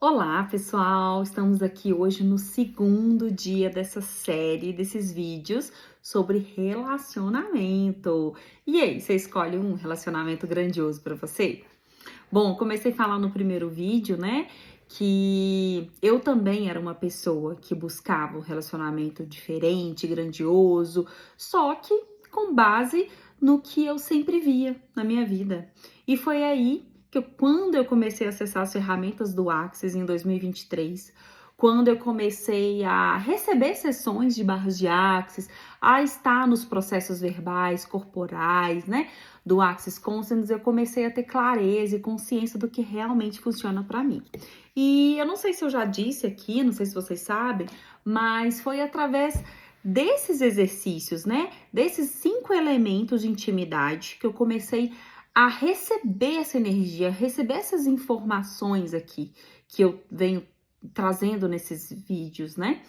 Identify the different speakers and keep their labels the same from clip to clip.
Speaker 1: Olá, pessoal! Estamos aqui hoje no segundo dia dessa série, desses vídeos sobre relacionamento. E aí, você escolhe um relacionamento grandioso para você? Bom, comecei a falar no primeiro vídeo, né, que eu também era uma pessoa que buscava um relacionamento diferente, grandioso, só que com base no que eu sempre via na minha vida. E foi aí que quando eu comecei a acessar as ferramentas do Axis em 2023, quando eu comecei a receber sessões de barras de Axis, a estar nos processos verbais, corporais, né, do Axis Consciousness, eu comecei a ter clareza e consciência do que realmente funciona para mim. E eu não sei se eu já disse aqui, não sei se vocês sabem, mas foi através desses exercícios, né, desses 5 elementos de intimidade que eu comecei a receber essa energia, receber essas informações aqui que eu venho trazendo nesses vídeos, né?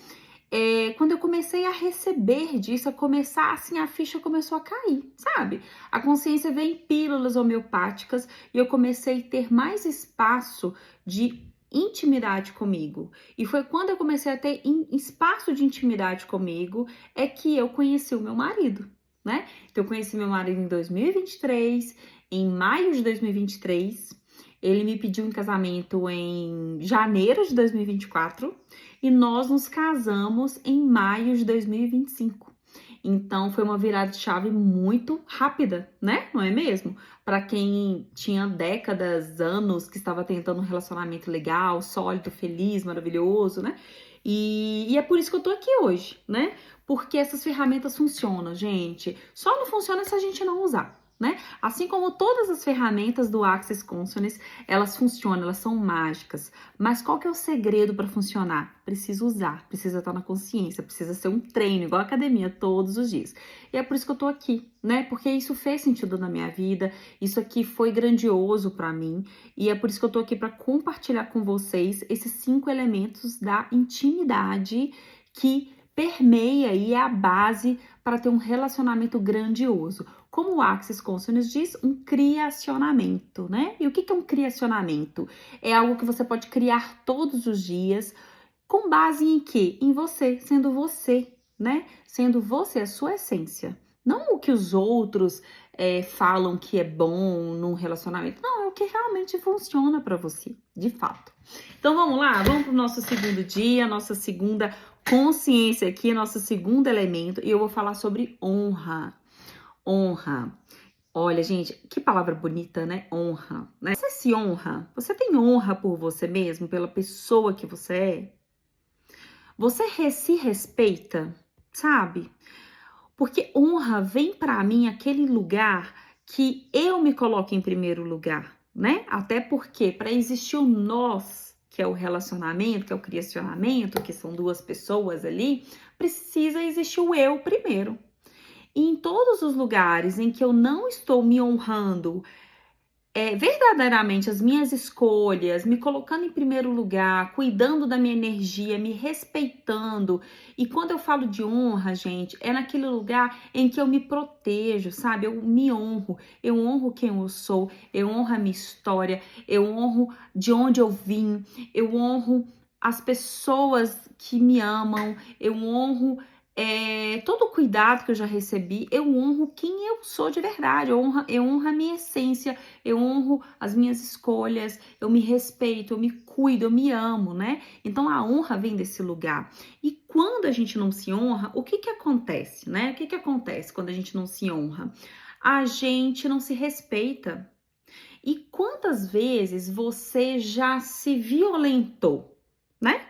Speaker 1: Quando eu comecei a receber disso, a começar assim, a ficha começou a cair, sabe? A consciência veio em pílulas homeopáticas e eu comecei a ter mais espaço de intimidade comigo. E foi quando eu comecei a ter espaço de intimidade comigo é que eu conheci o meu marido, né? Então eu conheci meu marido em 2023, em maio de 2023. Ele me pediu em casamento em janeiro de 2024 e nós nos casamos em maio de 2025. Então foi uma virada de chave muito rápida, né? Não é mesmo? Para quem tinha décadas, anos que estava tentando um relacionamento legal, sólido, feliz, maravilhoso, né? E é por isso que eu tô aqui hoje, né? Porque essas ferramentas funcionam, gente. Só não funciona se a gente não usar, né? Assim como todas as ferramentas do Axis Consciousness, elas funcionam, elas são mágicas. Mas qual que é o segredo para funcionar? Precisa usar, precisa estar na consciência, precisa ser um treino, igual a academia, todos os dias. E é por isso que eu tô aqui, né? Porque isso fez sentido na minha vida, isso aqui foi grandioso para mim, e é por isso que eu tô aqui para compartilhar com vocês esses 5 elementos da intimidade que permeia e é a base para ter um relacionamento grandioso. Como o Axis Consciousness diz, um criacionamento, né? E o que é um criacionamento? É algo que você pode criar todos os dias, com base em quê? Em você, né? Sendo você a sua essência. Não o que os outros falam que é bom num relacionamento. Não, é o que realmente funciona para você, de fato. Então vamos lá, vamos para o nosso segundo dia, nossa segunda consciência aqui, nosso segundo elemento. E eu vou falar sobre honra. Honra. Olha, gente, que palavra bonita, né? Honra, né? Você se honra? Você tem honra por você mesmo, pela pessoa que você é? Você se respeita, sabe? Porque honra vem para mim aquele lugar que eu me coloco em primeiro lugar, né? Até porque para existir o nós, que é o relacionamento, que é o criacionamento, que são duas pessoas ali, precisa existir o eu primeiro. E em todos os lugares em que eu não estou me honrando, verdadeiramente as minhas escolhas, me colocando em primeiro lugar, cuidando da minha energia, me respeitando. E quando eu falo de honra, gente, é naquele lugar em que eu me protejo, sabe? Eu me honro, eu honro quem eu sou, eu honro a minha história, eu honro de onde eu vim, eu honro as pessoas que me amam, eu honro todo o cuidado que eu já recebi, eu honro quem eu sou de verdade, eu honro a minha essência, eu honro as minhas escolhas, eu me respeito, eu me cuido, eu me amo, né? Então a honra vem desse lugar. E quando a gente não se honra, o que que acontece, né? O que que acontece quando a gente não se honra? A gente não se respeita. E quantas vezes você já se violentou, né?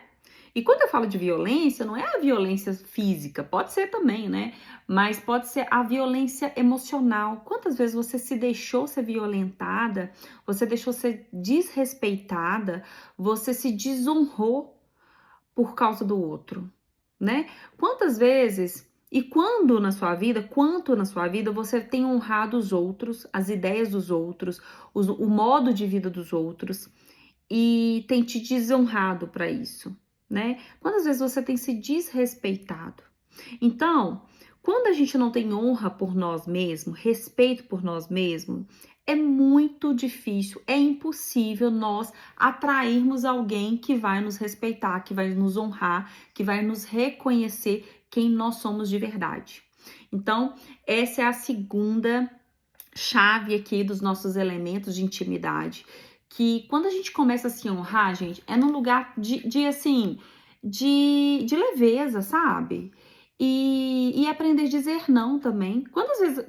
Speaker 1: E quando eu falo de violência, não é a violência física, pode ser também, né? Mas pode ser a violência emocional. Quantas vezes você se deixou ser violentada, você deixou ser desrespeitada, você se desonrou por causa do outro, né? Quantas vezes e quanto na sua vida você tem honrado os outros, as ideias dos outros, o modo de vida dos outros e tem te desonrado para isso, né? Quantas vezes você tem se desrespeitado? Então, quando a gente não tem honra por nós mesmos, respeito por nós mesmos, É muito difícil, é impossível nós atrairmos alguém que vai nos respeitar, que vai nos honrar, que vai nos reconhecer quem nós somos de verdade. Então, essa é a segunda chave aqui dos nossos elementos de intimidade, que quando a gente começa a se honrar, gente, é num lugar assim, de leveza, sabe? E aprender a dizer não também.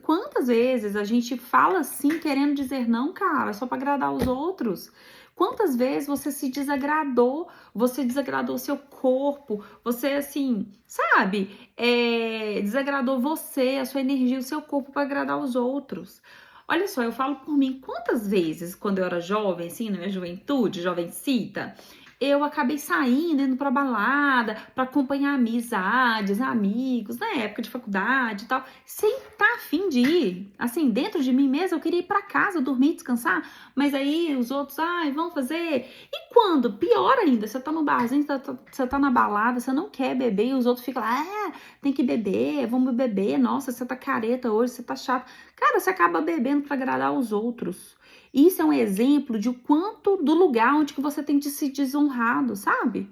Speaker 1: Quantas vezes a gente fala assim, querendo dizer não, cara, só para agradar os outros? Quantas vezes você desagradou o seu corpo, você assim, sabe? Desagradou você, a sua energia, o seu corpo para agradar os outros. Olha só, eu falo por mim, quantas vezes, quando eu era jovem, assim, na minha juventude, jovencita, eu acabei saindo, indo pra balada, pra acompanhar amizades, amigos, na época de faculdade e tal, sem estar afim de ir. Assim, dentro de mim mesma, eu queria ir pra casa, dormir, descansar, mas aí os outros, ai, vão fazer. E quando? Pior ainda, você tá no barzinho, você tá na balada, você não quer beber, e os outros ficam lá, tem que beber, vamos beber, nossa, você tá careta hoje, você tá chato. Cara, você acaba bebendo pra agradar os outros. Isso é um exemplo de o quanto do lugar onde que você tem de se desonrado, sabe?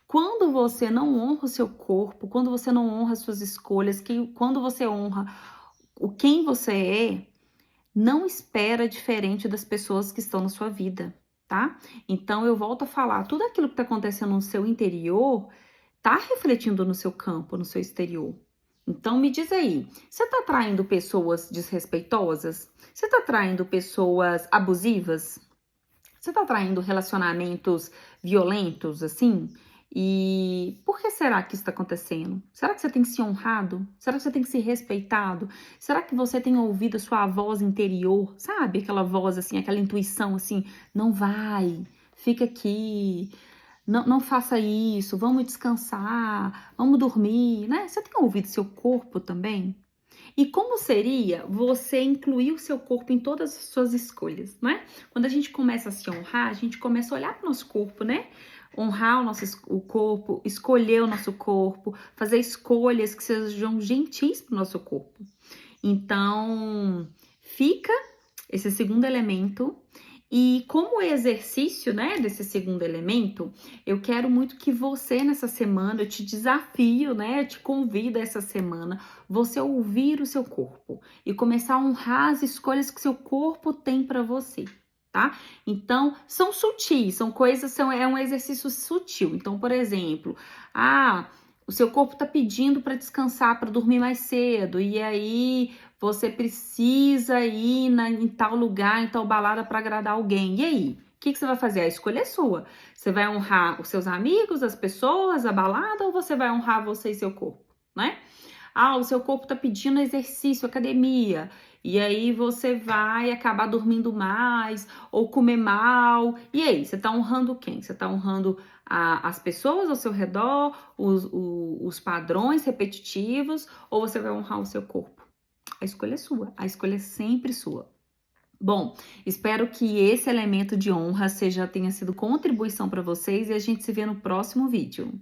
Speaker 1: Quando você não honra o seu corpo, quando você não honra as suas escolhas, quando você honra o quem você é, não espera diferente das pessoas que estão na sua vida, tá? Então eu volto a falar, tudo aquilo que está acontecendo no seu interior tá refletindo no seu campo, no seu exterior. Então me diz aí, você tá atraindo pessoas desrespeitosas? Você tá atraindo pessoas abusivas? Você tá atraindo relacionamentos violentos, assim? E por que será que isso está acontecendo? Será que você tem se honrado? Será que você tem se respeitado? Será que você tem ouvido a sua voz interior? Sabe? Aquela voz assim, aquela intuição assim, não vai, fica aqui, não faça isso, vamos descansar, vamos dormir, né? Você tem ouvido seu corpo também? E como seria você incluir o seu corpo em todas as suas escolhas, né? Quando a gente começa a se honrar, a gente começa a olhar para o nosso corpo, né? Honrar o corpo, escolher o nosso corpo, fazer escolhas que sejam gentis para o nosso corpo. Então, fica esse segundo elemento. E como exercício, né, desse segundo elemento, eu quero muito que você nessa semana, eu te desafio, né, eu te convido essa semana, você ouvir o seu corpo e começar a honrar as escolhas que seu corpo tem para você, tá? Então, são sutis, são coisas, é um exercício sutil. Então, por exemplo, o seu corpo tá pedindo para descansar, para dormir mais cedo, e aí você precisa ir em tal lugar, em tal balada para agradar alguém. E aí? O que você vai fazer? A escolha é sua. Você vai honrar os seus amigos, as pessoas, a balada, ou você vai honrar você e seu corpo, né? O seu corpo tá pedindo exercício, academia. E aí você vai acabar dormindo mais ou comer mal. E aí, você tá honrando quem? Você tá honrando as pessoas ao seu redor, os padrões repetitivos, ou você vai honrar o seu corpo? A escolha é sua, a escolha é sempre sua. Bom, espero que esse elemento de honra tenha sido contribuição para vocês e a gente se vê no próximo vídeo.